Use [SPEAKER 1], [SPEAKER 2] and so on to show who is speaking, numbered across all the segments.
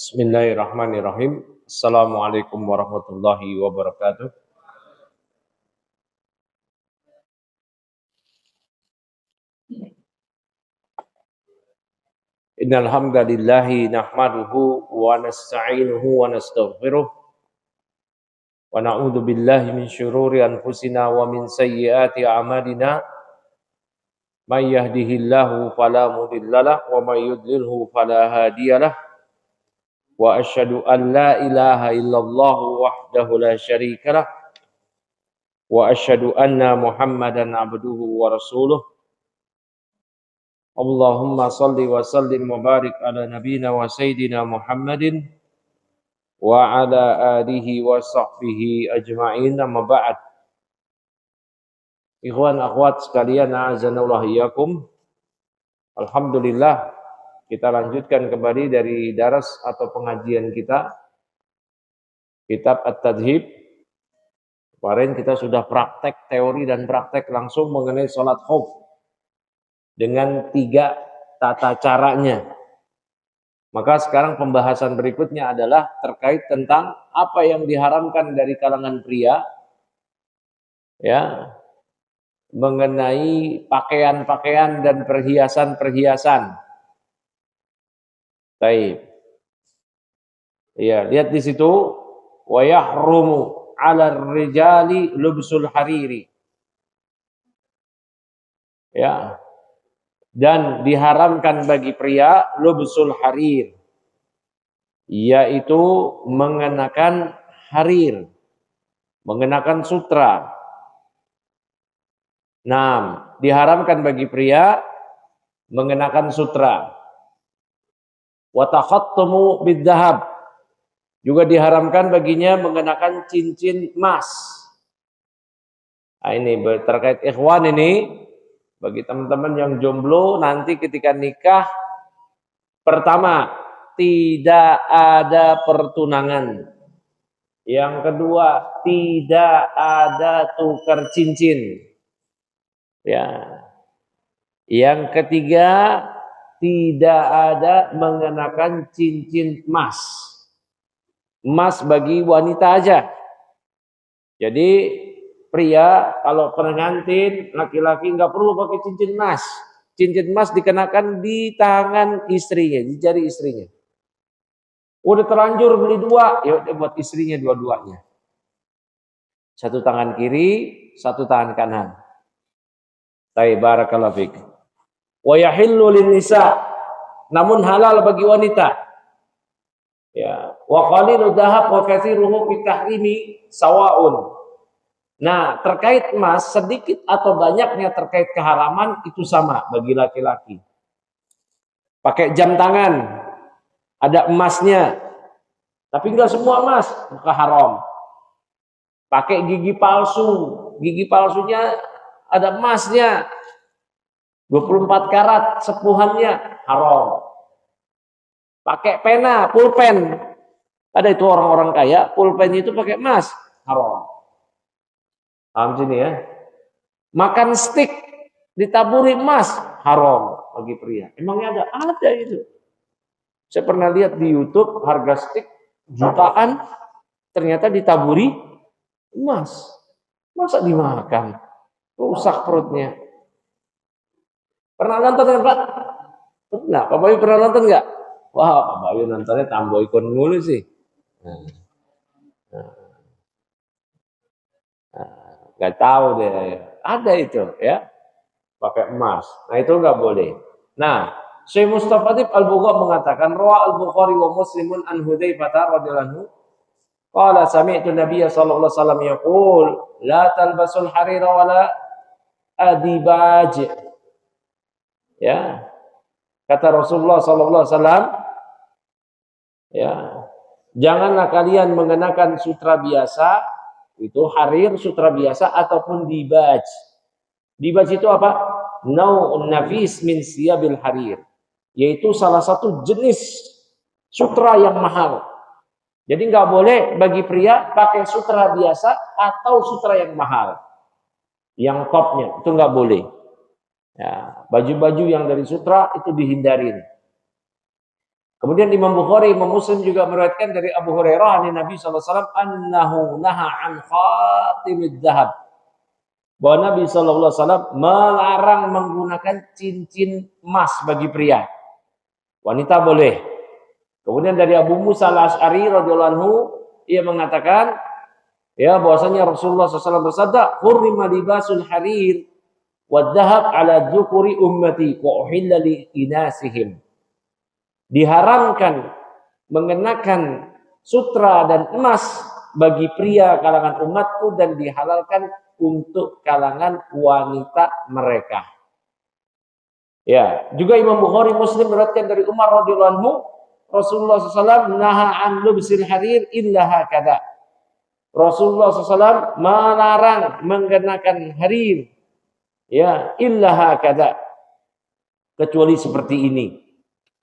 [SPEAKER 1] Bismillahirrahmanirrahim. Assalamualaikum warahmatullahi wabarakatuh. Innal hamdalillahi nahmaduhu wa nasta'inuhu wa nastaghfiruh wa na'udzu billahi min syururi anfusina wa min sayyiati a'malina. May yahdihillahu fala mudhillalah wa may yudlilhu fala hadiyalah. Wa asyhadu an la ilaha illallah wahdahu la syarikalah wa asyhadu anna Muhammadan abduhu wa rasuluh. Allahumma salli wa sallim wa barik ala nabina wa sayyidina Muhammadin wa ala alihi wa sahbihi ajma'in, amma ba'd. Ikhwan akhwat sekalian, a'azanallahu iyyakum. Alhamdulillah, kita lanjutkan kembali dari daras atau pengajian kita kitab At-Tadhib. Kemarin kita sudah praktek teori dan praktek langsung mengenai sholat khauf dengan 3 tata caranya. Maka sekarang pembahasan berikutnya adalah terkait tentang apa yang diharamkan dari kalangan pria, ya, mengenai pakaian-pakaian dan perhiasan-perhiasan. Baik. Ya, lihat di situ, wa yahrumu 'alal rijali lubsul hariri. Ya. Dan diharamkan bagi pria lubsul harir, yaitu mengenakan harir, mengenakan sutra. Nah, diharamkan bagi pria mengenakan sutra. Wa takhattumu bidzahab, juga diharamkan baginya mengenakan cincin emas. Nah, ini terkait ikhwan ini. Bagi teman-teman yang jomblo, nanti ketika nikah, pertama, tidak ada pertunangan. Yang kedua, tidak ada tukar cincin. Ya. Yang ketiga, tidak ada mengenakan cincin emas. Emas bagi wanita aja. Jadi pria kalau pengantin laki-laki nggak perlu pakai cincin emas. Cincin emas dikenakan di tangan istrinya, di jari istrinya. Udah terlanjur beli 2, ya udah buat istrinya dua-duanya. 1 tangan kiri, 1 tangan kanan. Baik, barakallahu fik. Wa yahillu lin-nisa, namun halal bagi wanita. Ya, wa qalilu dhahab wa katsiruhu fi tahrimi sawa'un. Nah, terkait emas, sedikit atau banyaknya terkait keharaman itu sama bagi laki-laki. Pakai jam tangan, ada emasnya, tapi enggak semua emas, maka haram. Pakai gigi palsunya ada emasnya, 24 karat sepuhannya, haram. Pakai pena, pulpen, ada itu orang-orang kaya, pulpennya itu pakai emas, haram. Paham sini ya? Makan stik ditaburi emas, haram bagi pria. Emangnya ada? Ada itu. Saya pernah lihat di YouTube harga stik jutaan, ternyata ditaburi emas. Masa dimakan? Rusak perutnya. Pernah nonton kan Pak? Pernah. Pak Bayu pernah nonton nggak? Wah, Pak Bayu nontonnya Tamboikon mulu sih. Nggak tahu deh, ada itu ya, pakai emas. Nah itu nggak boleh. Nah, Syekh Mustafadib Al-Bugha mengatakan, Rawa Al-Bukhari wa Muslimun an Hudzaifah radhiyallahu anhu, qala sami'tu Nabiyya sallallahu alaihi wasallam yaqul, la talbasul harira wa la adibaj. Ya. Kata Rasulullah sallallahu alaihi wasallam, ya, janganlah kalian mengenakan sutra biasa, itu harir, sutra biasa, ataupun dibaj. Dibaj itu apa? Nau'un nafis min siyabil harir, yaitu salah satu jenis sutra yang mahal. Jadi nggak boleh bagi pria pakai sutra biasa atau sutra yang mahal, yang topnya itu nggak boleh. Ya, baju-baju yang dari sutra itu dihindarin. Kemudian Imam Bukhari, Imam Muslim juga meriwayatkan dari Abu Hurairah dari Nabi SAW annahu naha an khatimid dhahab. Bahwa Nabi SAW melarang menggunakan cincin emas bagi pria. Wanita boleh. Kemudian dari Abu Musa al-Asy'ari radhiyallahu anhu, ia mengatakan ya bahwasanya Rasulullah SAW bersabda, "Hurrima libasul harir wa dhahab ala dzukuri ummati wa uhilla li inasihim." Diharamkan mengenakan sutra dan emas bagi pria kalangan umatku dan dihalalkan untuk kalangan wanita mereka. Ya, juga Imam Bukhari Muslim meriwayatkan dari Umar radhiyallahu anhu, Rasulullah SAW naha an lubsil harir illa hakada. Rasulullah SAW melarang mengenakan harir, ya, illa hakada, kecuali seperti ini.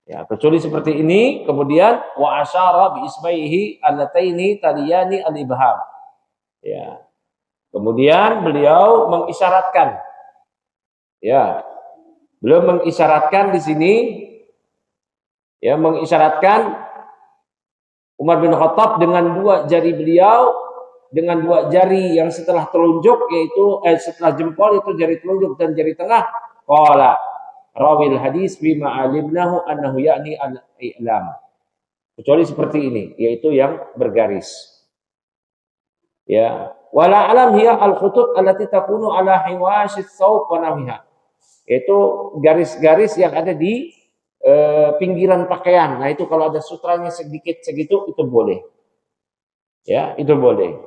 [SPEAKER 1] Ya, kecuali seperti ini. Kemudian wa asyara bi isbaihi allataini taliyani al-ibham. Ya. Kemudian beliau mengisyaratkan. Ya. Beliau mengisyaratkan di sini, ya, mengisyaratkan Umar bin Khattab dengan dua jari beliau, dengan dua jari yang setelah telunjuk, yaitu setelah jempol itu jari telunjuk dan jari tengah. Qala rawil hadis bima alimnahu annahu ya'ni al-i'lam. Kecuali seperti ini, yaitu yang bergaris. Ya, wala alam hiya al-khutut allati takunu ala hiwashis thawb wa nahwiha. Itu garis-garis yang ada di pinggiran pakaian. Nah, itu kalau ada sutranya sedikit segitu itu boleh. Ya, itu boleh.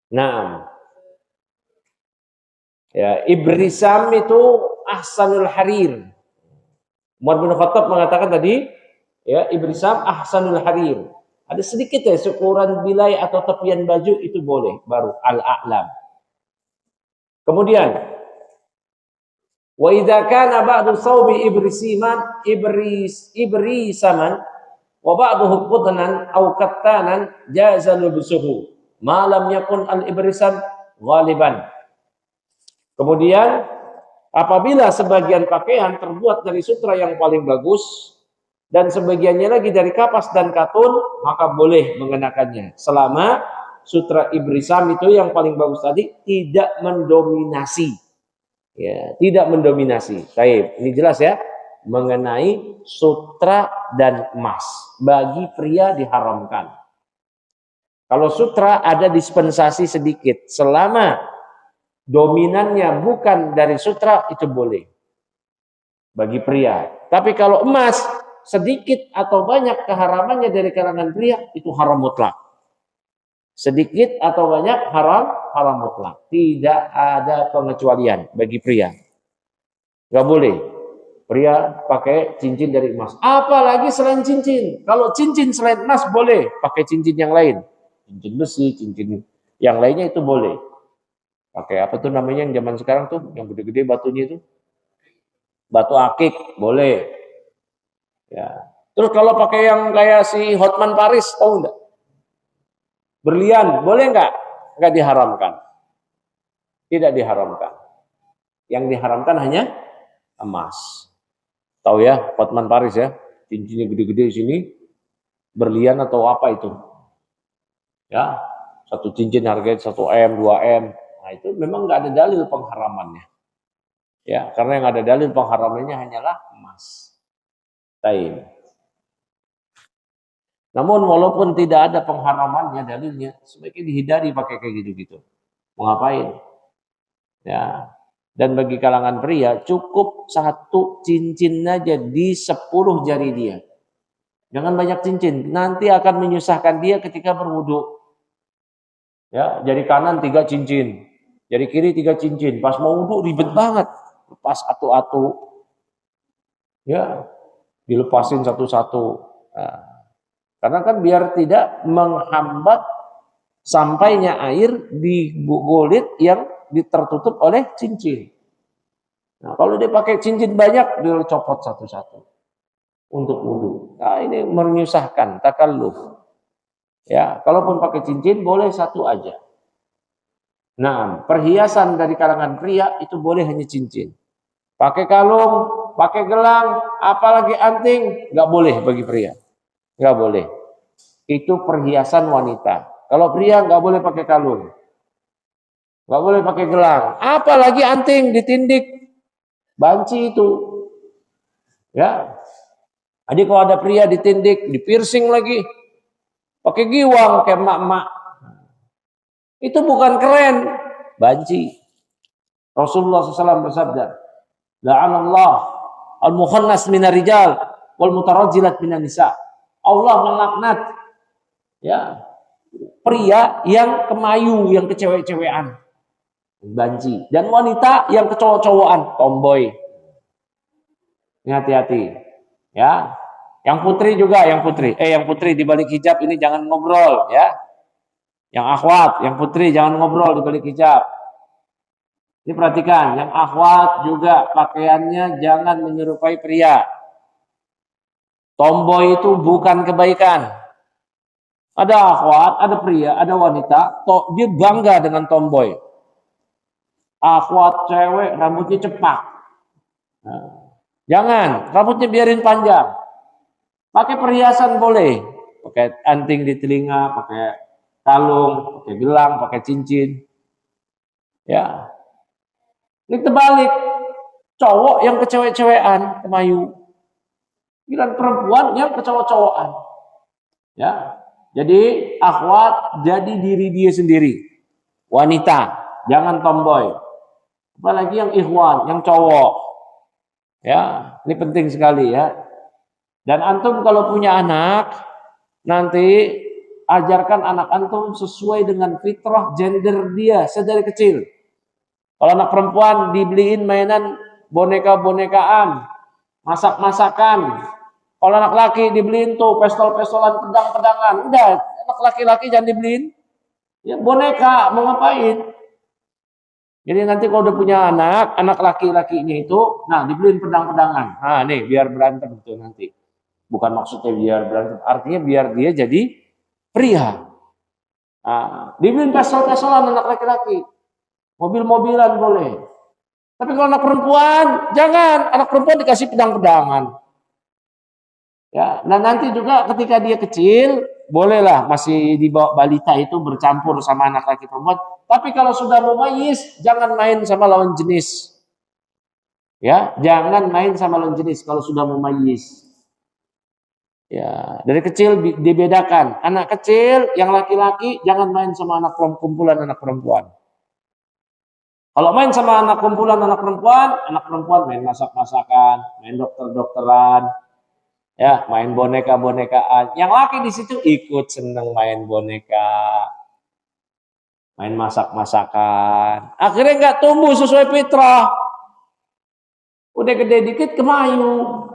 [SPEAKER 1] Nah, ya, ibrisam itu ahsanul harir. Umar bin Khattab mengatakan tadi, ya, ibrisam ahsanul harir. Ada sedikit ya seukuran bilai atau tepian baju itu boleh, baru al-a'lam. Kemudian wa idza kana ba'du thawbi ibrisaman wa ba'duhu qudnan aw kattanan jaza lubsuhu ma lam yakun al-ibrisam ghaliban. Kemudian apabila sebagian pakaian terbuat dari sutra yang paling bagus dan sebagiannya lagi dari kapas dan katun, maka boleh mengenakannya selama sutra ibrisam itu yang paling bagus tadi tidak mendominasi. Ya, tidak mendominasi. Baik, ini jelas ya mengenai sutra dan emas. Bagi pria diharamkan. Kalau sutra ada dispensasi sedikit, selama dominannya bukan dari sutra itu boleh bagi pria. Tapi kalau emas sedikit atau banyak keharamannya dari kalangan pria itu haram mutlak. Sedikit atau banyak haram mutlak. Tidak ada pengecualian bagi pria. Gak boleh pria pakai cincin dari emas. Apalagi selain cincin. Kalau cincin selain emas boleh pakai cincin yang lain. Cincin besi, cincin yang lainnya itu boleh. Pakai apa tuh namanya yang zaman sekarang tuh, yang gede-gede batunya itu? Batu akik, boleh. Ya. Terus kalau pakai yang kayak si Hotman Paris, tahu enggak? Berlian, boleh enggak? Enggak diharamkan. Tidak diharamkan. Yang diharamkan hanya emas. Tahu ya, Hotman Paris ya, cincinnya gede-gede di sini, berlian atau apa itu? Ya, satu cincin harganya 1M, 2M. Nah, itu memang enggak ada dalil pengharamannya. Ya, karena yang ada dalil pengharamannya hanyalah emas. Taib. Namun walaupun tidak ada pengharamannya dalilnya, sebaiknya dihindari pakai kayak gitu-gitu. Mau ngapain? Ya. Dan bagi kalangan pria cukup satu cincin aja di 10 jari dia. Jangan banyak cincin, nanti akan menyusahkan dia ketika berwudu. Ya, jari kanan 3 cincin, jari kiri 3 cincin. Pas mau wudu ribet banget, lepas atu-atu. Ya, dilepasin satu-satu. Nah, karena kan biar tidak menghambat sampainya air di kulit yang tertutup oleh cincin. Nah, kalau dia pakai cincin banyak, dia copot satu-satu untuk wudu. Nah, ini menyusahkan, takalluf. Ya, kalaupun pakai cincin boleh satu aja. Nah, perhiasan dari kalangan pria itu boleh hanya cincin. Pakai kalung pakai gelang, apalagi anting, nggak boleh bagi pria. Nggak boleh. Itu perhiasan wanita. Kalau pria nggak boleh pakai kalung. Nggak boleh pakai gelang. Apalagi anting, ditindik. Banci itu. Ya. Jadi kalau ada pria ditindik, dipiercing lagi. Pakai giwang kayak emak-emak. Itu bukan keren. Banci. Rasulullah SAW bersabda, la'anallah al-mukhannas minar rijal wal mutarajjilat minan nisa. Allah melaknat ya pria yang kemayu, yang kecewek-cewekan, banci, dan wanita yang kecowok-cowokan, tomboy. Ini hati-hati. Ya. Yang putri juga, yang putri di balik hijab ini jangan ngobrol ya. Yang akhwat, yang putri jangan ngobrol di balik hijab. Ini perhatikan, yang akhwat juga pakaiannya jangan menyerupai pria. Tomboy itu bukan kebaikan. Ada akhwat, ada pria, ada wanita, dia bangga dengan tomboy. Akhwat cewek rambutnya cepak. Nah, jangan, rambutnya biarin panjang. Pakai perhiasan boleh, pakai anting di telinga, pakai kalung, pakai gelang, pakai cincin. Ya. Ini terbalik. Cowok yang kecewek-cewekan, kemayu. Dan perempuan yang kecowok-cowokan. Ya. Jadi akhwat jadi diri dia sendiri. Wanita, jangan tomboy. Apalagi yang ikhwan, yang cowok. Ya, ini penting sekali ya. Dan antum kalau punya anak, nanti ajarkan anak antum sesuai dengan fitrah gender dia sedari kecil. Kalau anak perempuan dibeliin mainan boneka-bonekaan, masak-masakan. Kalau anak laki dibeliin tuh pistol-pistolan, pedang-pedangan. Udah, anak laki-laki jangan dibeliin. Ya boneka, mau ngapain? Jadi nanti kalau udah punya anak laki-lakinya itu, nah dibeliin pedang-pedangan. Nah nih, biar berantem tuh nanti. Bukan maksudnya biar berantem, artinya biar dia jadi pria. Nah, dibeliin pistol-pistolan anak laki-laki. Mobil-mobilan boleh. Tapi kalau anak perempuan, jangan. Anak perempuan dikasih pedang-pedangan. Ya, nah nanti juga ketika dia kecil, bolehlah masih di bawah balita itu bercampur sama anak laki perempuan. Tapi kalau sudah mumayyiz, jangan main sama lawan jenis. Ya, jangan main sama lawan jenis kalau sudah mumayyiz. Ya, dari kecil dibedakan. Anak kecil yang laki-laki jangan main sama kumpulan anak perempuan. Kalau main sama kumpulan anak perempuan main masak-masakan, main dokter-dokteran, ya, main boneka-bonekaan. Yang laki di situ ikut seneng main boneka, main masak-masakan. Akhirnya nggak tumbuh sesuai fitrah. Udah gede dikit kemayu.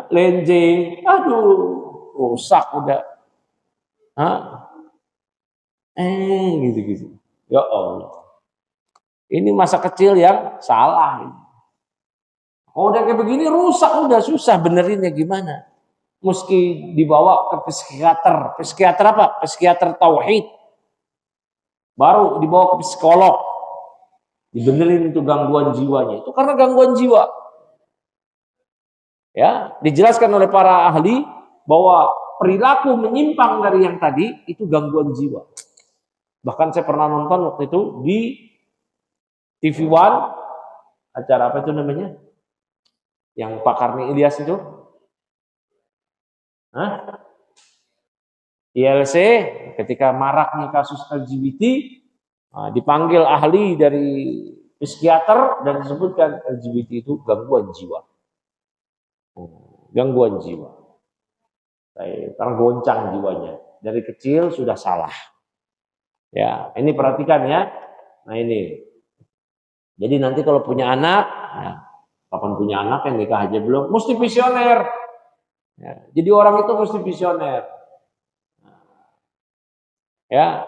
[SPEAKER 1] Lenjing, aduh, rusak udah. Gitu-gitu. Ya Allah. Ini masa kecil yang salah. Kalau udah kayak begini rusak, udah susah benerinnya gimana? Mesti dibawa ke psikiater. Psikiater apa? Psikiater tauhid. Baru dibawa ke psikolog. Dibenerin itu gangguan jiwanya. Itu karena gangguan jiwa. Ya, dijelaskan oleh para ahli bahwa perilaku menyimpang dari yang tadi itu gangguan jiwa. Bahkan saya pernah nonton waktu itu di TV One, acara apa itu namanya? Yang Pak Karni Ilyas itu? ILC, ketika maraknya kasus LGBT, dipanggil ahli dari psikiater dan disebutkan LGBT itu gangguan jiwa. Gangguan jiwa. Tergoncang jiwanya. Dari kecil sudah salah. Ya, ini perhatikan ya. Nah ini. Jadi nanti kalau punya anak, kapan punya anak yang nikah aja belum, mesti visioner. Ya, jadi orang itu mesti visioner. Ya,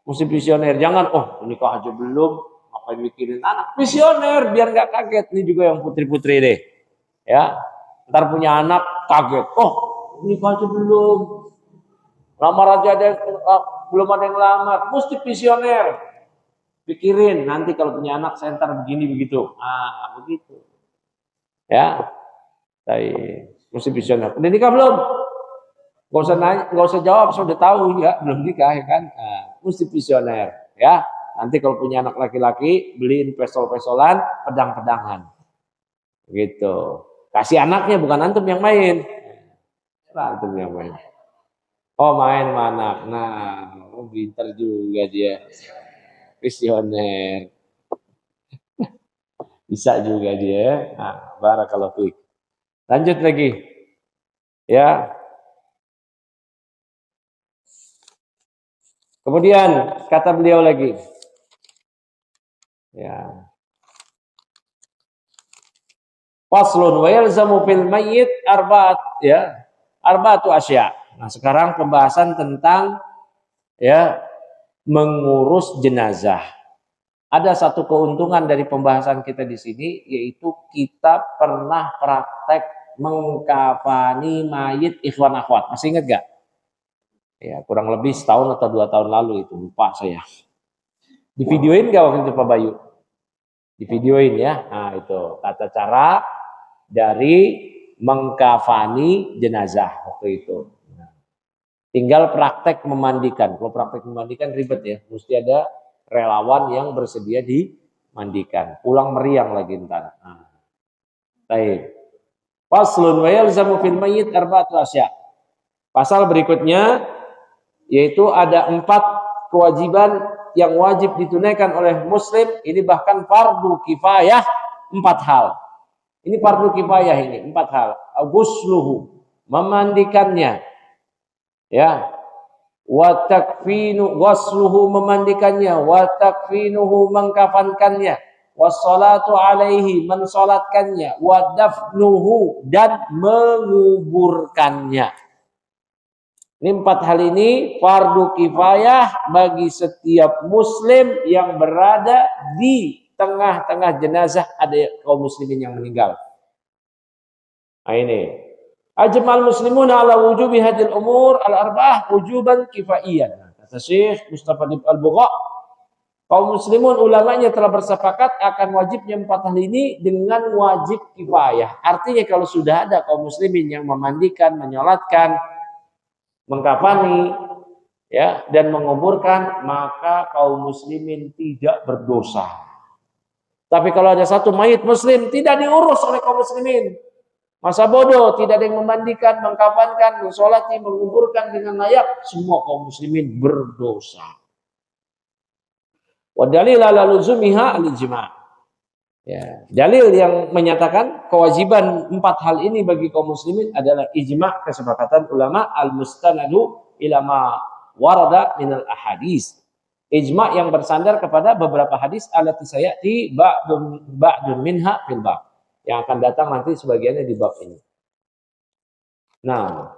[SPEAKER 1] mesti visioner. Jangan, nikah aja belum, ngapain mikirin anak. Visioner, biar nggak kaget. Ini juga yang putri-putri deh. Ya, ntar punya anak kaget. Nikah aja belum. Lamar aja belum ada yang lamar. Mesti visioner. Pikirin nanti kalau punya anak saya ntar begini begitu. Ah, begitu. Ya. Mesti visioner. Udah nikah belum? Gak usah nanya, gak usah jawab, sudah tahu ya, belum nikah ya kan. Nah, mesti visioner, ya. Nanti kalau punya anak laki-laki, beliin pistol-pistolan, pedang-pedangan. Gitu. Kasih anaknya, bukan antum yang main. Antum yang main. Oh, main sama anak. Nah, pintar juga dia. Visioner. Bisa juga dia. Nah, barakallahu fiik. Lanjut lagi. Ya. Kemudian kata beliau lagi. Ya. Faslun wa yalzamu fil mayyit arba'atu asya. Nah, sekarang pembahasan tentang ya mengurus jenazah. Ada satu keuntungan dari pembahasan kita di sini, yaitu kita pernah praktek mengkafani mayit ikhwan akhwat. Masih ingat gak? Ya, kurang lebih setahun atau 2 tahun lalu itu, lupa saya. Di videoin gak waktu itu Pak Bayu? Di videoin ya. Nah, itu tata cara dari mengkafani jenazah waktu itu. Tinggal praktek memandikan. Kalau praktek memandikan ribet ya, mesti ada relawan yang bersedia dimandikan. Pulang meriang lagi ntar. Nah. Baik. Faslun wa yalzamu fil mayyit arba'atu asya. Pasal berikutnya yaitu ada 4 kewajiban yang wajib ditunaikan oleh muslim. Ini bahkan fardu kifayah 4 hal. Ini fardu kifayah ini 4 hal. Ghusluhu, memandikannya. Ya. Wa takfinu ghusluhu, memandikannya, wa takfinuhu, mengkafankannya, wassalatu alaihi, mensolatkannya, wa dafnuhu, dan menguburkannya. Ini 4 hal ini fardu kifayah bagi setiap muslim yang berada di tengah-tengah jenazah ada kaum muslimin yang meninggal. Nah ini. Ajmal muslimuna ala wujubi hadil umur al-arba'ah wujuban kifaiyan. Kata Syekh Mustafa Al-Bugha, kaum muslimun ulamanya telah bersepakat akan wajibnya 4 hal ini dengan wajib kifayah. Artinya kalau sudah ada kaum muslimin yang memandikan, menyolatkan, mengkafani, ya, dan menguburkan, maka kaum muslimin tidak berdosa. Tapi kalau ada satu mayit muslim tidak diurus oleh kaum muslimin, masa bodoh, tidak ada yang memandikan, mengkafankan, mensolati, menguburkan dengan layak, semua kaum muslimin berdosa. Wa dalil ala luzumiha al-ijma'. Ya, dalil yang menyatakan kewajiban 4 hal ini bagi kaum muslimin adalah ijma', kesepakatan ulama, al-mustanadu ila ma warada minal ahadis. Ijma' yang bersandar kepada beberapa hadis allati sayati ba'dun minha fil bab, yang akan datang nanti sebagiannya di bab ini. Nah,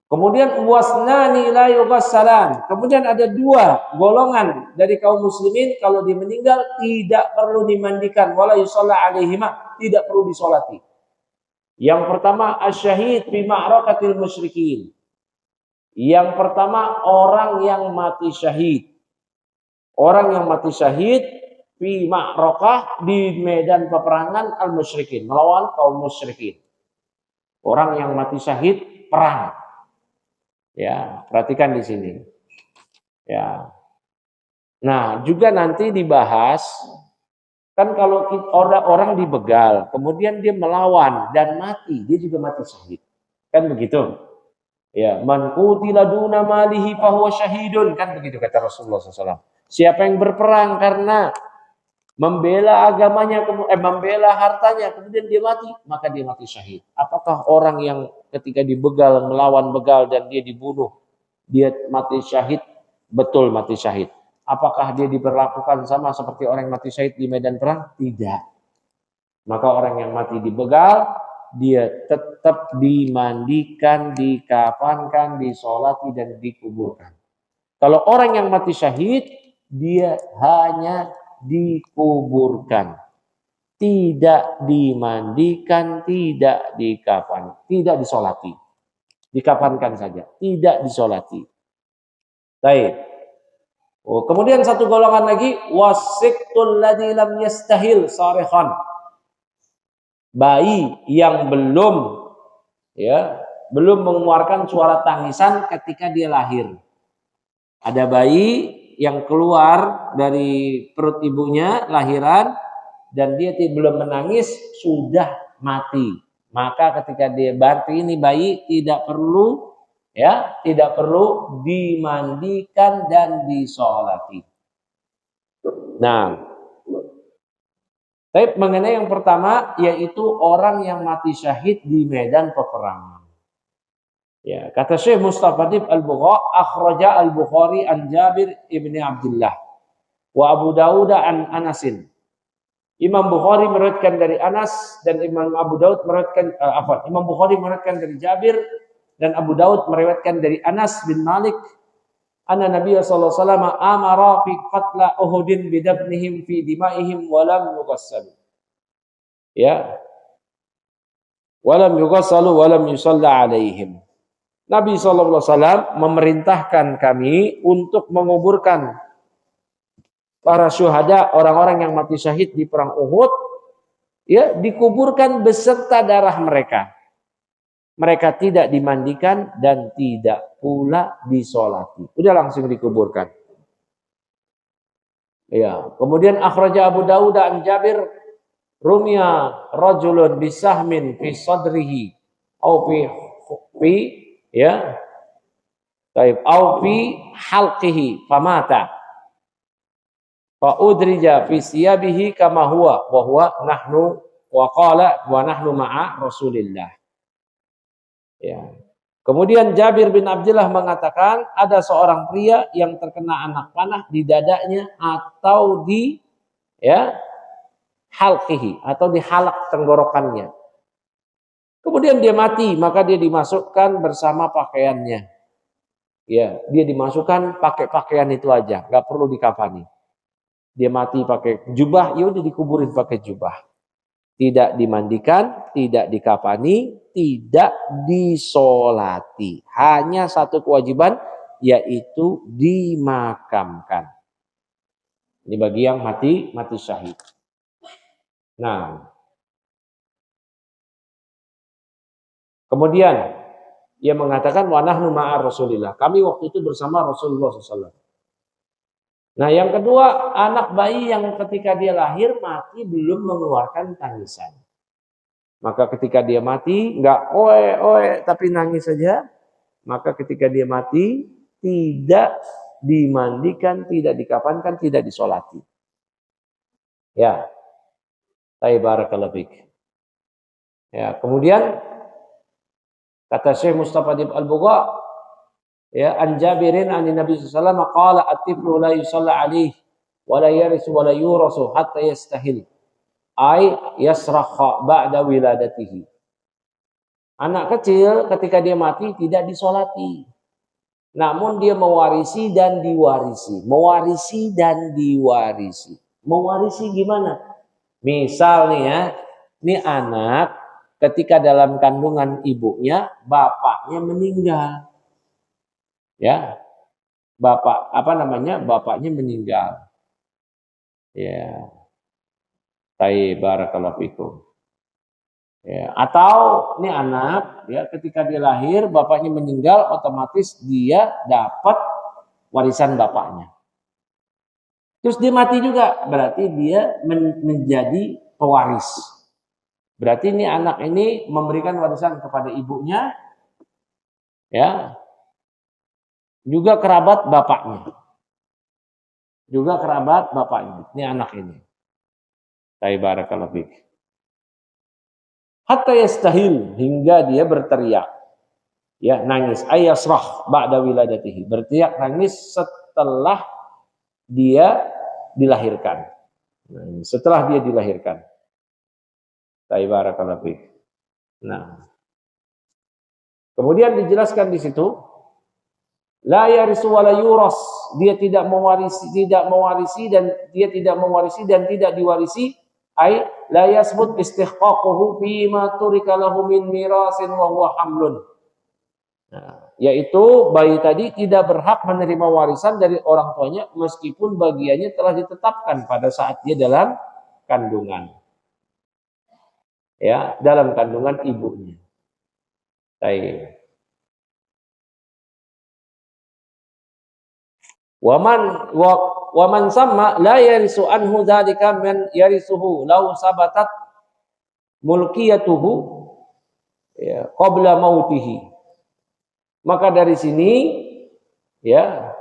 [SPEAKER 1] kemudian wasnani la yughassalan. Kemudian ada 2 golongan dari kaum muslimin kalau dia meninggal tidak perlu dimandikan, wala yusalla alaihima, tidak perlu disolati. Yang pertama asyhad fi ma'rakatil musyrikin. Yang pertama orang yang mati syahid. Orang yang mati syahid fi ma'rakah, di medan peperangan al-musyrikin, melawan kaum musyrikin. Orang yang mati syahid perang. Ya, perhatikan di sini. Ya. Nah, juga nanti dibahas kan kalau orang dibegal, kemudian dia melawan dan mati, dia juga mati syahid. Kan begitu? Ya, man qutila duna malihi fahuwa syahidun, kan begitu kata Rasulullah SAW. Siapa yang berperang karena membela agamanya, membela hartanya, kemudian dia mati, maka dia mati syahid. Apakah orang yang ketika dibegal, melawan begal dan dia dibunuh, dia mati syahid? Betul mati syahid. Apakah dia diperlakukan sama seperti orang yang mati syahid di medan perang? Tidak. Maka orang yang mati dibegal, dia tetap dimandikan, dikafankan, disolati, dan dikuburkan. Kalau orang yang mati syahid, dia hanya dikuburkan, tidak dimandikan, tidak dikafan, tidak disolati, dikafankan saja, tidak disolati. Baik. Oh, kemudian satu golongan lagi wasiktul ladzi lam yastahil sarikhan. Bayi yang belum mengeluarkan suara tangisan ketika dia lahir. Ada bayi yang keluar dari perut ibunya lahiran dan dia belum menangis sudah mati. Maka ketika dia mati ini bayi tidak perlu dimandikan dan disolati. Nah, tapi mengenai yang pertama yaitu orang yang mati syahid di medan peperangan. Ya, kata Syekh Mustafa Dib Al-Bugha, akhraja Al-Bukhari an Jabir ibni Abdullah wa Abu Dawud an Anasin. Imam Bukhari meriwayatkan dari Anas dan Imam Abu Daud meriwayatkan Imam Bukhari meriwayatkan dari Jabir dan Abu Daud meriwayatkan dari Anas bin Malik anna Nabi sallallahu alaihi wasallam amara fi qatla Uhudin bidabnihim fi dimaihim wa lam yughassalu. Ya. Wa lam yughassalu wa lam yusalla alaihim. Nabi sallallahu alaihi wasallam memerintahkan kami untuk menguburkan para syuhada, orang-orang yang mati syahid di perang Uhud, ya, dikuburkan beserta darah mereka. Mereka tidak dimandikan dan tidak pula disolati. Udah langsung dikuburkan. Ya, kemudian akhraja Abu Dawud an Jabir rumya rajulun bisahmin fi sadrihi au fi halqihi famata. Fa udrija fi siyabihi kama huwa wa huwa nahnu wa qala wa nahnu ma'a Rasulillah. Ya. Kemudian Jabir bin Abdullah mengatakan ada seorang pria yang terkena anak panah di dadanya atau di halqihi atau di halak tenggorokannya. Kemudian dia mati, maka dia dimasukkan bersama pakaiannya. Ya, dia dimasukkan pakai pakaian itu aja, nggak perlu dikafani. Dia mati pakai jubah, ya udah dikuburin pakai jubah. Tidak dimandikan, tidak dikafani, tidak disolati. Hanya satu kewajiban, yaitu dimakamkan. Ini bagi yang mati syahid. Nah, kemudian ia mengatakan wa nahnu ma'a Rasulillah. Kami waktu itu bersama Rasulullah SAW. Nah, yang kedua, anak bayi yang ketika dia lahir mati belum mengeluarkan tangisan. Maka ketika dia mati, enggak oe tapi nangis saja, maka ketika dia mati tidak dimandikan, tidak dikafankan, tidak disolati. Ya. Barakallahu fik. Ya, kemudian kata Syekh Mustafa Dib Al-Bugha, ya, an Jabirin an Nabi sallallahu alaihi wasallam qala at-tiflu la yusalla alaihi wa la yarisu wa la yurasu hatta yastahil ay yasrakha ba'da wiladatihi. Anak kecil ketika dia mati tidak disolati, namun dia mewarisi dan diwarisi. Mewarisi gimana? Misal nih ya, ini anak ketika dalam kandungan ibunya bapaknya meninggal. Ya, bapaknya meninggal. Ya, barakallahu fikum. Ya, atau ini anak, ya, ketika dia lahir bapaknya meninggal, otomatis dia dapat warisan bapaknya. Terus dia mati juga, berarti dia menjadi pewaris. Berarti ini anak ini memberikan warisan kepada ibunya, ya. Juga kerabat bapaknya. Ini anak ini. Barakallahu fik. Hatta yastahil, hingga dia berteriak. Ya, nangis. Ayasrah ba'da wiladatihi. Berteriak nangis setelah dia dilahirkan. Barakallahu fik. Nah. Kemudian dijelaskan di situ, la yarisu wa la yuras, dia tidak mewarisi dan tidak diwarisi, ai la yasbut istihqaquhu fi ma turika lahu min mirasin wa huwa hamlun. Nah, yaitu bayi tadi tidak berhak menerima warisan dari orang tuanya meskipun bagiannya telah ditetapkan pada saat dia dalam kandungan. Ya, dalam kandungan ibunya. Baik. Waman sama la yarisu anhu dzalika man yarisuhu law sabatat mulkiyatuhu ya qabla mautihi. Maka dari sini ya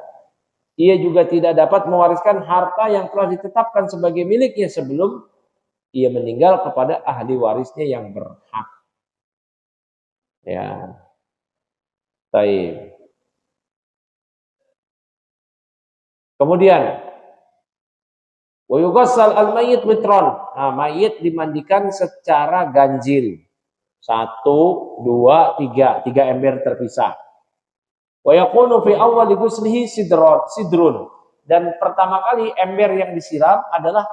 [SPEAKER 1] ia juga tidak dapat mewariskan harta yang telah ditetapkan sebagai miliknya sebelum ia meninggal kepada ahli warisnya yang berhak. Ya. Baik. Kemudian wa yughassal al-mayyit witron. Nah, mayit dimandikan secara ganjil. 1, 2, 3 ember terpisah. Wa yakunu fi awwal ghuslihi sidrun. Dan pertama kali ember yang disiram adalah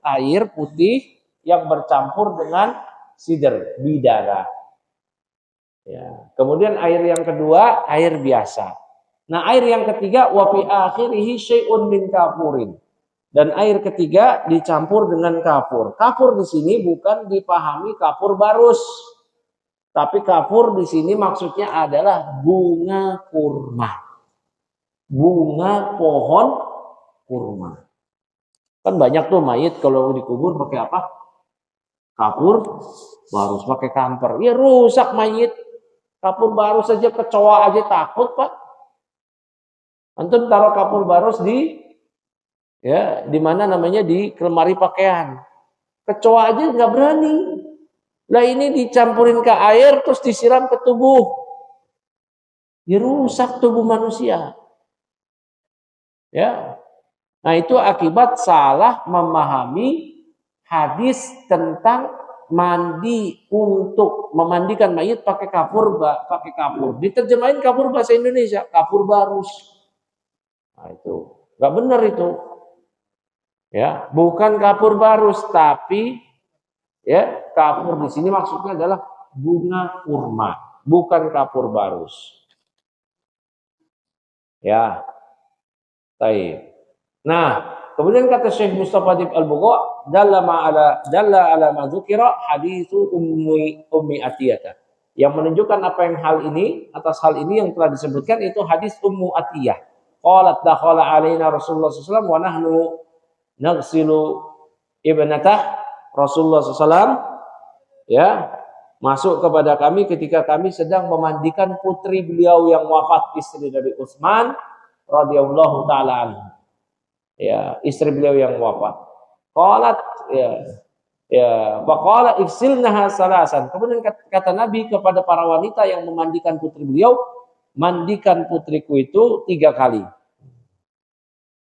[SPEAKER 1] air putih yang bercampur dengan sidr, bidara. Ya. Kemudian air yang kedua air biasa. Nah, air yang ketiga wa fi akhirihi syai'un min kafurin. Dan air ketiga dicampur dengan kafur. Kafur di sini bukan dipahami kafur barus. Tapi kafur di sini maksudnya adalah bunga kurma. Bunga pohon kurma. Kan banyak tuh mayit kalau dikubur pakai apa? Kafur barus, pakai kamper. Ya rusak mayit. Kafur barus saja kecoa aja takut, Pak. Antum taruh kapur barus di mana namanya di lemari pakaian. Kecoa aja nggak berani. Lah ini dicampurin ke air terus disiram ke tubuh. Ya rusak tubuh manusia. Ya. Nah, itu akibat salah memahami hadis tentang mandi untuk memandikan mayit pakai kapur. Diterjemahin kapur bahasa Indonesia, kapur barus. Nah, itu nggak benar itu, ya bukan kapur barus tapi ya kapur di sini maksudnya adalah bunga kurma, bukan kapur barus. Ya, baik. Nah, kemudian kata Syekh Mustafa Adib Al-Bugha, dalla ala ma dzukira haditsu ummi Atiyah. Yang menunjukkan apa yang atas hal ini yang telah disebutkan itu hadis Ummu Atiyah. Qalat dakhala alaina Rasulullah SAW wa nahnu naghsilu ibnatah. Rasulullah SAW ya masuk kepada kami ketika kami sedang memandikan putri beliau yang wafat, istri dari Utsman radhiyallahu taala anhu. Ya, istri beliau yang wafat. Qalat faqala igsilnaha salasan. Kemudian kata Nabi kepada para wanita yang memandikan putri beliau, mandikan putriku itu 3 kali.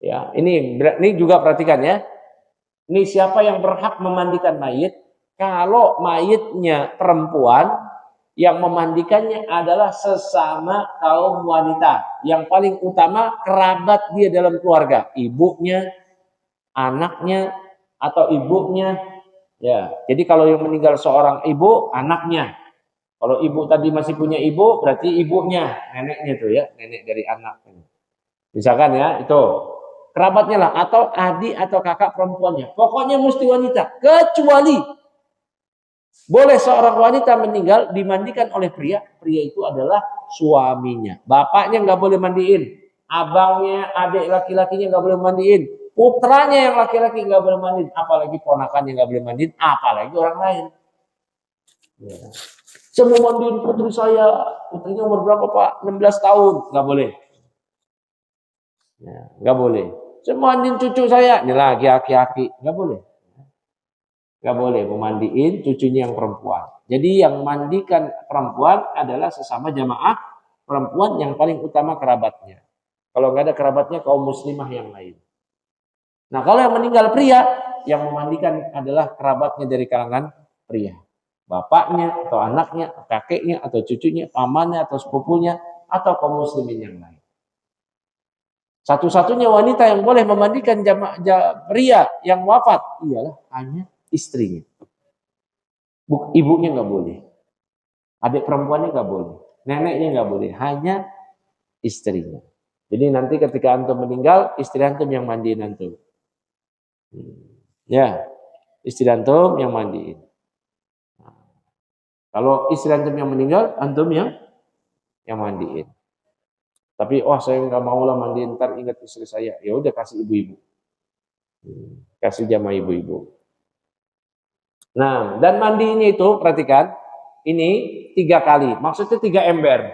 [SPEAKER 1] Ya, ini juga perhatikan ya. Ini siapa yang berhak memandikan mayit? Kalau mayitnya perempuan, yang memandikannya adalah sesama kaum wanita. Yang paling utama kerabat dia dalam keluarga, ibunya, anaknya, atau ibunya. Ya, jadi kalau yang meninggal seorang ibu, anaknya. Kalau ibu tadi masih punya ibu, berarti ibunya, neneknya tuh ya, nenek dari anak. Misalkan ya, itu kerabatnya lah, atau adik atau kakak perempuannya. Pokoknya mesti wanita, kecuali boleh seorang wanita meninggal dimandikan oleh pria. Pria itu adalah suaminya. Bapaknya nggak boleh mandiin, abangnya, adik laki-lakinya nggak boleh mandiin, putranya yang laki-laki nggak boleh mandiin, apalagi ponakannya nggak boleh mandiin, apalagi orang lain. Ya. Saya mau mandiin putri saya, putrinya umur berapa Pak? 16 tahun, nggak boleh. Ya, nggak boleh. Saya mau mandiin cucu saya, ini lagi aki-aki, nggak boleh. Nggak boleh memandiin cucunya yang perempuan. Jadi yang mandikan perempuan adalah sesama jamaah perempuan yang paling utama kerabatnya. Kalau nggak ada kerabatnya kaum muslimah yang lain. Nah kalau yang meninggal pria, yang memandikan adalah kerabatnya dari kalangan pria. Bapaknya atau anaknya, kakeknya atau cucunya, pamannya atau sepupunya, atau kaum muslimin yang lain. Satu-satunya wanita yang boleh memandikan pria yang wafat ialah hanya istrinya. Ibunya nggak boleh. Adik perempuannya nggak boleh. Neneknya nggak boleh, hanya istrinya. Jadi nanti ketika antum meninggal, istri antum yang mandiin antum. Ya, istri antum yang mandiin. Kalau istri antum yang meninggal, antum yang mandiin. Tapi saya nggak mau lah mandiin, ntar ingat istri saya. Ya udah kasih ibu-ibu. Kasih jamaah ibu-ibu. Nah, dan mandinya itu perhatikan, ini 3 kali. Maksudnya 3 ember.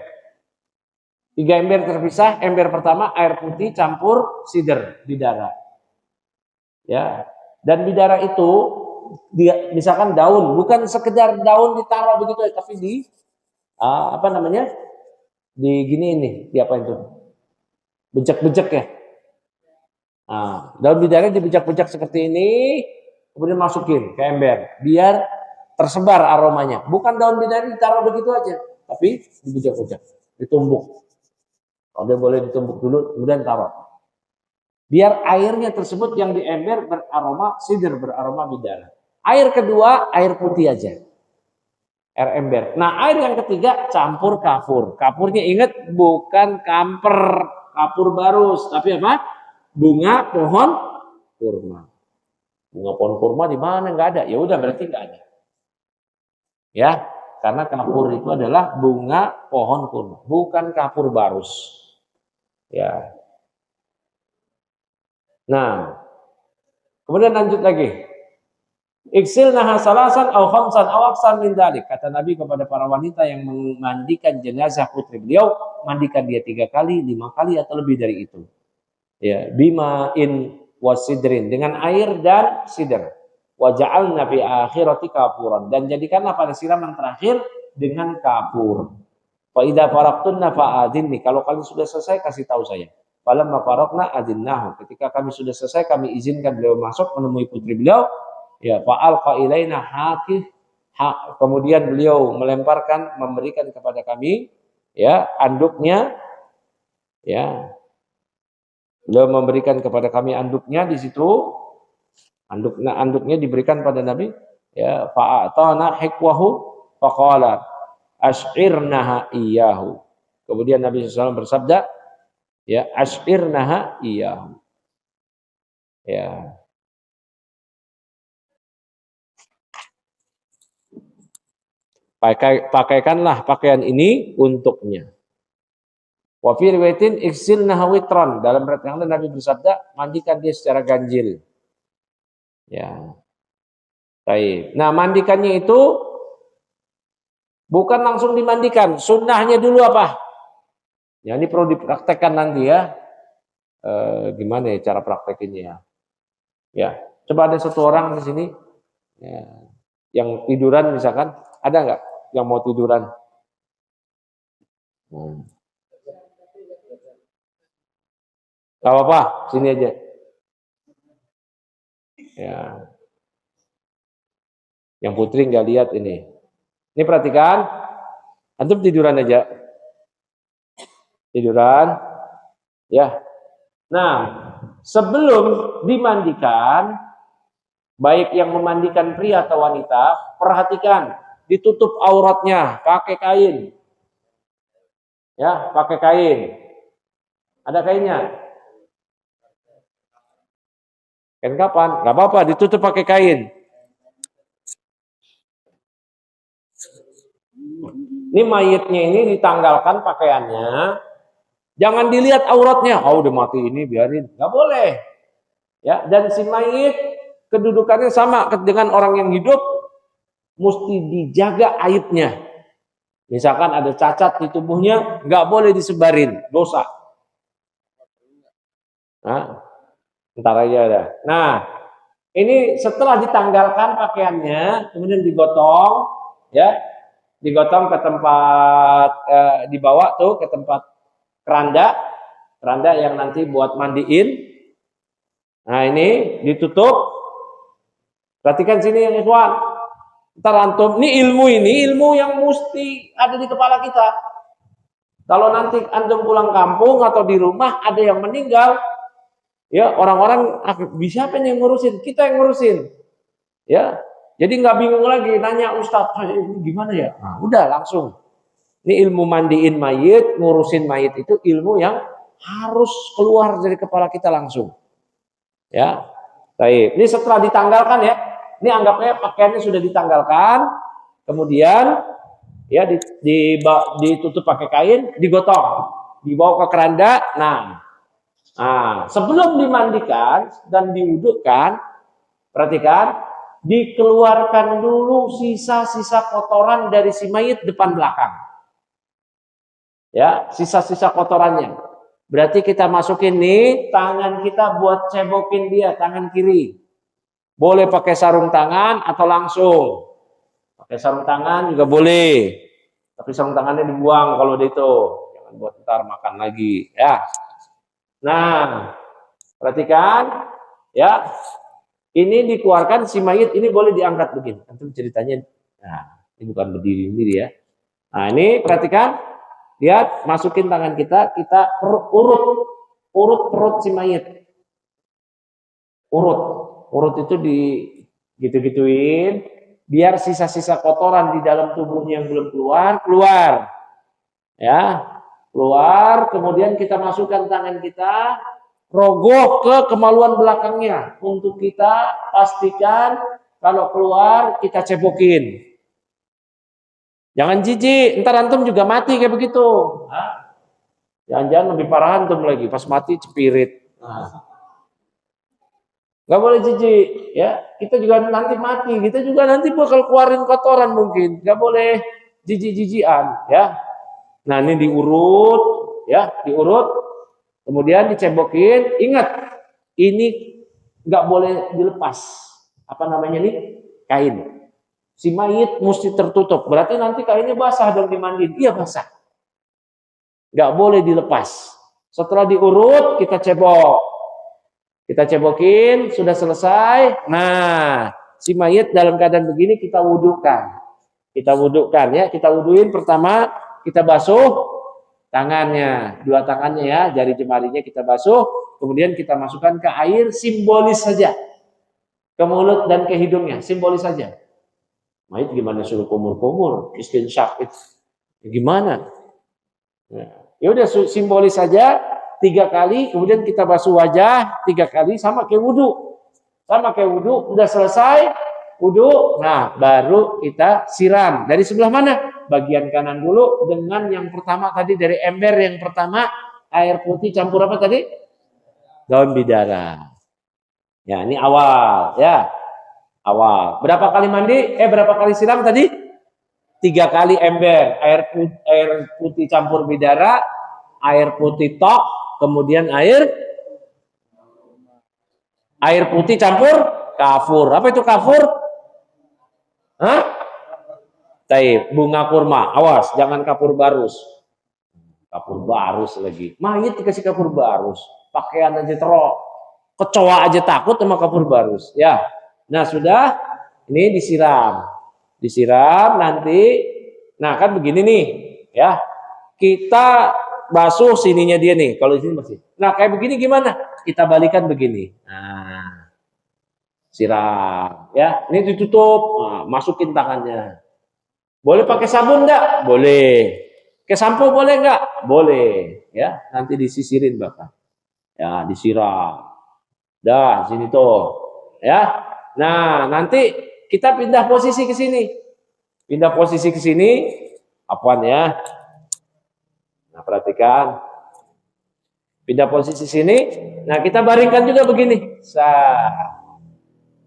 [SPEAKER 1] 3 ember terpisah. Ember pertama air putih campur sider bidara. Ya. Dan bidara itu misalkan daun, bukan sekedar daun ditaruh begitu, tapi di di gini ini, di apa itu? Bejek-bejek ya. Nah, daun bidara dibejak-bejak seperti ini, kemudian masukin ke ember, biar tersebar aromanya. Bukan daun bidara ditaruh begitu aja, tapi dibejak-bejak, ditumbuk. Kalau dia boleh ditumbuk dulu, kemudian taruh. Biar airnya tersebut yang di ember beraroma sidir, beraroma bidara. Air kedua, air putih aja. Air ember. Nah, air yang ketiga campur kafur. Kafurnya ingat bukan kamper, kapur barus, tapi apa? Bunga pohon kurma. Bunga pohon kurma di mana? Nggak ada. Ya udah berarti nggak ada. Ya, karena kafur itu adalah bunga pohon kurma, bukan kapur barus. Ya. Nah, kemudian lanjut lagi. Iksilnaha salasan aw khamsan aw aktsar min dzalik. Kata Nabi kepada para wanita yang memandikan jenazah putri beliau, mandikan dia 3 kali, 5 kali atau lebih dari itu. Ya, bima'in wasidrin, dengan air dan sidr. Wa ja'alna fi akhirati kafuran, dan jadikanlah pada siraman terakhir dengan kapur. Fa idza faraqtunna fa'adinni, kalau kalian sudah selesai kasih tahu saya. Falamma faraqna adinnahu, ketika kami sudah selesai kami izinkan beliau masuk menemui putri beliau. Ya, fa'alqa ilaina haqih, kemudian beliau melemparkan, memberikan kepada kami ya anduknya, ya. Beliau memberikan kepada kami anduknya di situ. Anduknya diberikan pada Nabi, ya, fa'atana hikwahu faqala ash'irnaha iyyahu. Kemudian Nabi SAW bersabda, ya, ash'irnaha iyyahu. Ya. Pakaikanlah pakaian ini untuknya. Wa fi riwayatin iksilnaha witran, dalam riwayat yang lain Nabi bersabda, mandikan dia secara ganjil. Ya. Baik. Nah, mandikannya itu bukan langsung dimandikan, sunnahnya dulu apa? Ya, ini perlu dipraktekkan nanti ya. Gimana ya cara praktekinnya ya? Ya, coba ada satu orang di sini ya, yang tiduran misalkan, ada nggak yang mau tiduran? Gak apa-apa, sini aja. Ya. Yang putri nggak lihat ini. Ini perhatikan, antum tiduran aja. Tiduran, ya. Nah, sebelum dimandikan, baik yang memandikan pria atau wanita, perhatikan, ditutup auratnya pakai kain. Ya, pakai kain. Ada kainnya? Kain kapan? Gak apa-apa, ditutup pakai kain. Ini mayitnya ini ditanggalkan pakaiannya. Jangan dilihat auratnya. Oh, udah mati ini, biarin. Gak boleh. Ya, dan si mayit kedudukannya sama dengan orang yang hidup, mesti dijaga aibnya. Misalkan ada cacat di tubuhnya, nggak boleh disebarin, dosa. Nah, ntar aja dah. Nah, ini setelah ditanggalkan pakaiannya, kemudian digotong, ya, digotong ke tempat, dibawa tuh ke tempat keranda yang nanti buat mandiin. Nah, ini ditutup. Perhatikan sini yang ikhwan. Ntar antum, ini ilmu yang mesti ada di kepala kita. Kalau nanti antum pulang kampung atau di rumah ada yang meninggal, ya orang-orang siapa yang ngurusin? Kita yang ngurusin. Ya, jadi nggak bingung lagi nanya Ustadz, ini gimana ya? Nah, udah langsung. Ini ilmu mandiin mayit, ngurusin mayit itu ilmu yang harus keluar dari kepala kita langsung. Ya, baik. Ini setelah ditanggalkan ya. Ini anggapnya pakaiannya sudah ditanggalkan, kemudian ya ditutup pakai kain, digotong, dibawa ke keranda. Nah, sebelum dimandikan dan diwudukkan, perhatikan, dikeluarkan dulu sisa-sisa kotoran dari si mayit depan belakang. Ya, sisa-sisa kotorannya. Berarti kita masukin nih tangan kita buat cebokin dia, tangan kiri. Boleh pakai sarung tangan atau langsung. Pakai sarung tangan juga boleh. Tapi sarung tangannya dibuang kalau itu. Jangan buat ntar makan lagi, ya. Nah, perhatikan ya. Ini dikeluarkan si mayit, ini boleh diangkat begini. Antum ceritanya. Nah, ini bukan berdiri sendiri ya. Nah, ini perhatikan. Lihat, masukin tangan kita urut perut si mayit. Urut itu di gitu-gituin biar sisa-sisa kotoran di dalam tubuhnya yang belum keluar. Ya, keluar, kemudian kita masukkan tangan kita rogoh ke kemaluan belakangnya untuk kita pastikan kalau keluar kita cebokin. Jangan jijik, ntar antum juga mati kayak begitu. Jangan-jangan lebih parah antum lagi, pas mati cepirit. Gak boleh jijik, ya. Kita juga nanti mati, kita juga nanti bakal keluarin kotoran mungkin. Gak boleh jijik-jijian, ya. Nah ini diurut, ya, diurut, kemudian dicebokin. Ingat, ini gak boleh dilepas. Apa namanya nih? Kain. Si mayit mesti tertutup. Berarti nanti kainnya basah dong dimandiin. Iya basah. Nggak boleh dilepas. Setelah diurut, kita cebok. Kita cebokin, sudah selesai. Nah, si mayit dalam keadaan begini kita wudukan. Kita wudukan ya. Kita wuduin pertama, kita basuh tangannya. Dua tangannya ya, jari jemarinya kita basuh. Kemudian kita masukkan ke air, simbolis saja. Ke mulut dan ke hidungnya, simbolis saja. Mayit gimana suruh kumur-kumur, istinsyak itu gimana? Ya udah simbolis saja 3 kali, kemudian kita basuh wajah 3 kali sama kayak wudhu, udah selesai wudhu, nah baru kita siram dari sebelah mana? Bagian kanan dulu dengan yang pertama tadi dari ember yang pertama air putih campur apa tadi? Daun bidara. Ya ini awal ya. Awal. Berapa kali mandi? Berapa kali siram tadi? 3 kali ember. Air putih campur bidara, air putih tok, kemudian air putih campur kafur. Apa itu kafur? Taib, bunga kurma. Awas, jangan kapur barus. Kapur barus lagi. Mayit dikasih kapur barus. Pakaian aja terok. Kecoa aja takut sama kapur barus. Ya. Nah sudah, ini disiram nanti. Nah kan begini nih, ya kita basuh sininya dia nih. Kalau di sini bersih. Nah kayak begini gimana? Kita balikan begini. Nah, siram, ya. Ini ditutup, masukin tangannya. Boleh pakai sabun enggak? Boleh. Pakai sampo boleh enggak? Boleh. Ya, nanti disisirin bapak. Ya, disiram. Dah, sini tuh, ya. Nah, nanti kita pindah posisi ke sini. Pindah posisi ke sini. Apaan ya? Nah, perhatikan. Pindah posisi sini. Nah, kita baringkan juga begini.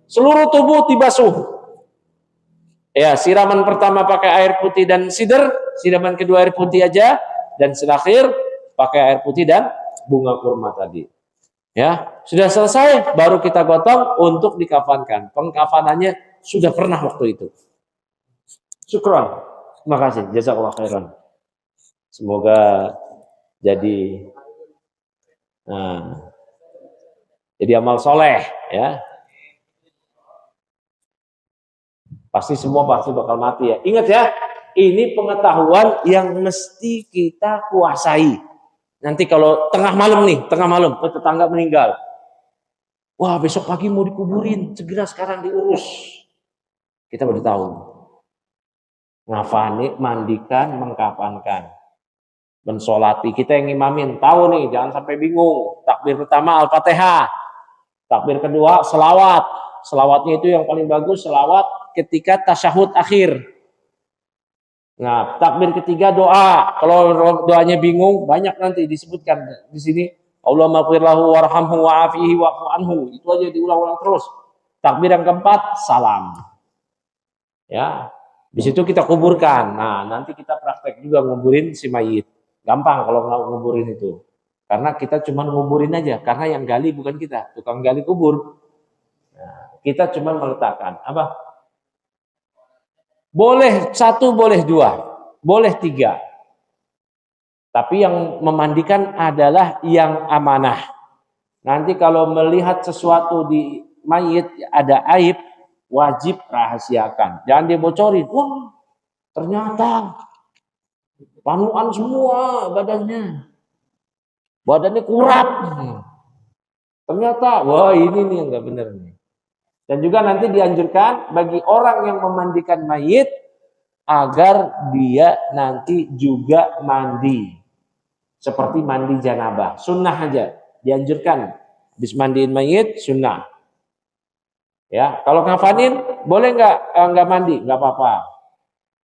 [SPEAKER 1] Seluruh tubuh dibasuh. Ya, siraman pertama pakai air putih dan sider. Siraman kedua air putih aja. Dan terakhir pakai air putih dan bunga kurma tadi. Ya, sudah selesai, baru kita gotong untuk dikafankan. Pengkafanannya sudah pernah waktu itu. Syukron. Terima kasih. Jazakallah khairan. Semoga jadi amal soleh, ya. Pasti semua bakal mati ya. Ingat ya, ini pengetahuan yang mesti kita kuasai. Nanti kalau tengah malam, tetangga meninggal. Wah, besok pagi mau dikuburin, segera sekarang diurus. Kita baru tahu. Ngafani, mandikan, mengkafankan. Mensolati, kita yang imamin, tahu nih, jangan sampai bingung. Takbir pertama Al-Fatihah, takbir kedua selawat. Selawatnya itu yang paling bagus, selawat ketika tasyahud akhir. Nah, takbir ketiga doa. Kalau doanya bingung, banyak nanti disebutkan di sini. Allahumma ighfir lahu warhamhu wa'afihi wa'fu anhu. Itu aja diulang-ulang terus. Takbir yang keempat, salam. Ya, di situ kita kuburkan. Nah, nanti kita praktek juga nguburin si mayit. Gampang kalau nggak nguburin itu. Karena kita cuma nguburin aja. Karena yang gali bukan kita. Tukang gali kubur. Nah, kita cuma meletakkan. Apa? Boleh satu, boleh dua. Boleh tiga. Tapi yang memandikan adalah yang amanah. Nanti kalau melihat sesuatu di mayit ada aib, wajib rahasiakan. Jangan dibocorin. Wah, ternyata panuan semua badannya. Badannya kurap. Ternyata, wah ini nih yang nggak benar nih. Dan juga nanti dianjurkan bagi orang yang memandikan mayit agar dia nanti juga mandi. Seperti mandi janabah. Sunnah aja. Dianjurkan. Habis mandiin mayit, sunnah. Ya, kalau ngafanin, boleh nggak mandi? Nggak apa-apa.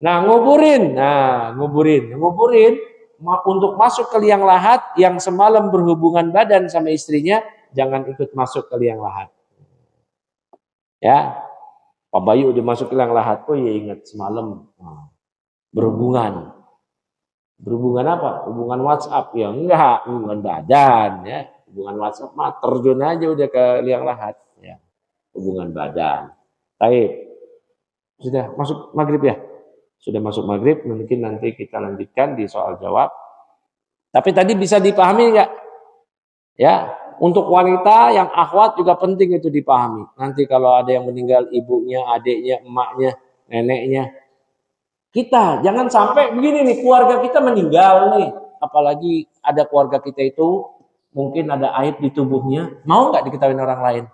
[SPEAKER 1] Nah, nguburin untuk masuk ke liang lahat yang semalam berhubungan badan sama istrinya, jangan ikut masuk ke liang lahat. Ya, Pak Bayu udah masuk ke liang lahat, oh ya ingat semalam berhubungan apa? Hubungan WhatsApp ya enggak, hubungan badan ya, hubungan WhatsApp mah terjun aja udah ke liang lahat ya, hubungan badan. Baik, sudah masuk maghrib ya. Sudah masuk maghrib, mungkin nanti kita lanjutkan di soal jawab. Tapi tadi bisa dipahami nggak? Ya, untuk wanita yang akhwat juga penting itu dipahami. Nanti kalau ada yang meninggal ibunya, adiknya, emaknya, neneknya, kita jangan sampai begini nih, keluarga kita meninggal nih. Apalagi ada keluarga kita itu mungkin ada aib di tubuhnya, mau nggak diketahui orang lain?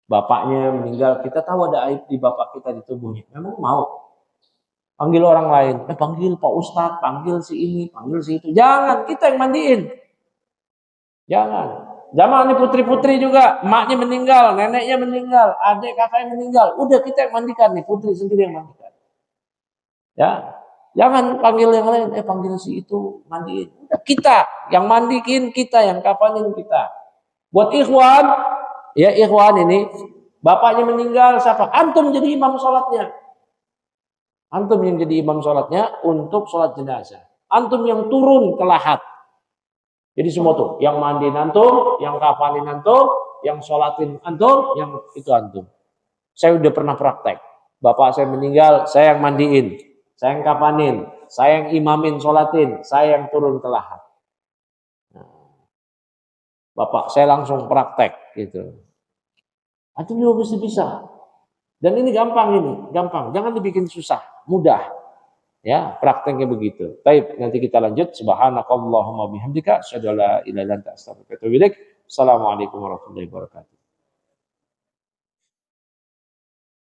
[SPEAKER 1] Bapaknya meninggal, kita tahu ada aib di bapak kita di tubuhnya, memang mau? Panggil orang lain, panggil Pak Ustadz, panggil si ini, panggil si itu. Jangan, kita yang mandiin. Jangan. Zaman ini putri-putri juga, emaknya meninggal, neneknya meninggal, adik kakaknya meninggal. Udah kita yang mandikan nih, putri sendiri yang mandikan. Ya, jangan panggil yang lain, panggil si itu, mandiin. Udah kita yang mandikin, kita yang kafanin kita. Buat ikhwan, ya ikhwan ini, bapaknya meninggal, siapa? Antum jadi imam sholatnya. Antum yang jadi imam sholatnya untuk sholat jenazah. Antum yang turun ke lahat. Jadi semua tuh, yang mandiin antum, yang kafanin antum, yang sholatin antum, yang itu antum. Saya udah pernah praktek. Bapak saya meninggal, saya yang mandiin, saya yang kafanin, saya yang imamin sholatin, saya yang turun ke lahat. Bapak saya langsung praktek gitu. Antum juga mesti bisa. Dan ini gampang. Jangan dibikin susah, mudah. Ya, prakteknya begitu. Baik, nanti kita lanjut. Subhanakallahumma bihamdika asyhadu an la ilaha illa anta astaghfiruka wa atubu ilaik. Assalamualaikum warahmatullahi wabarakatuh.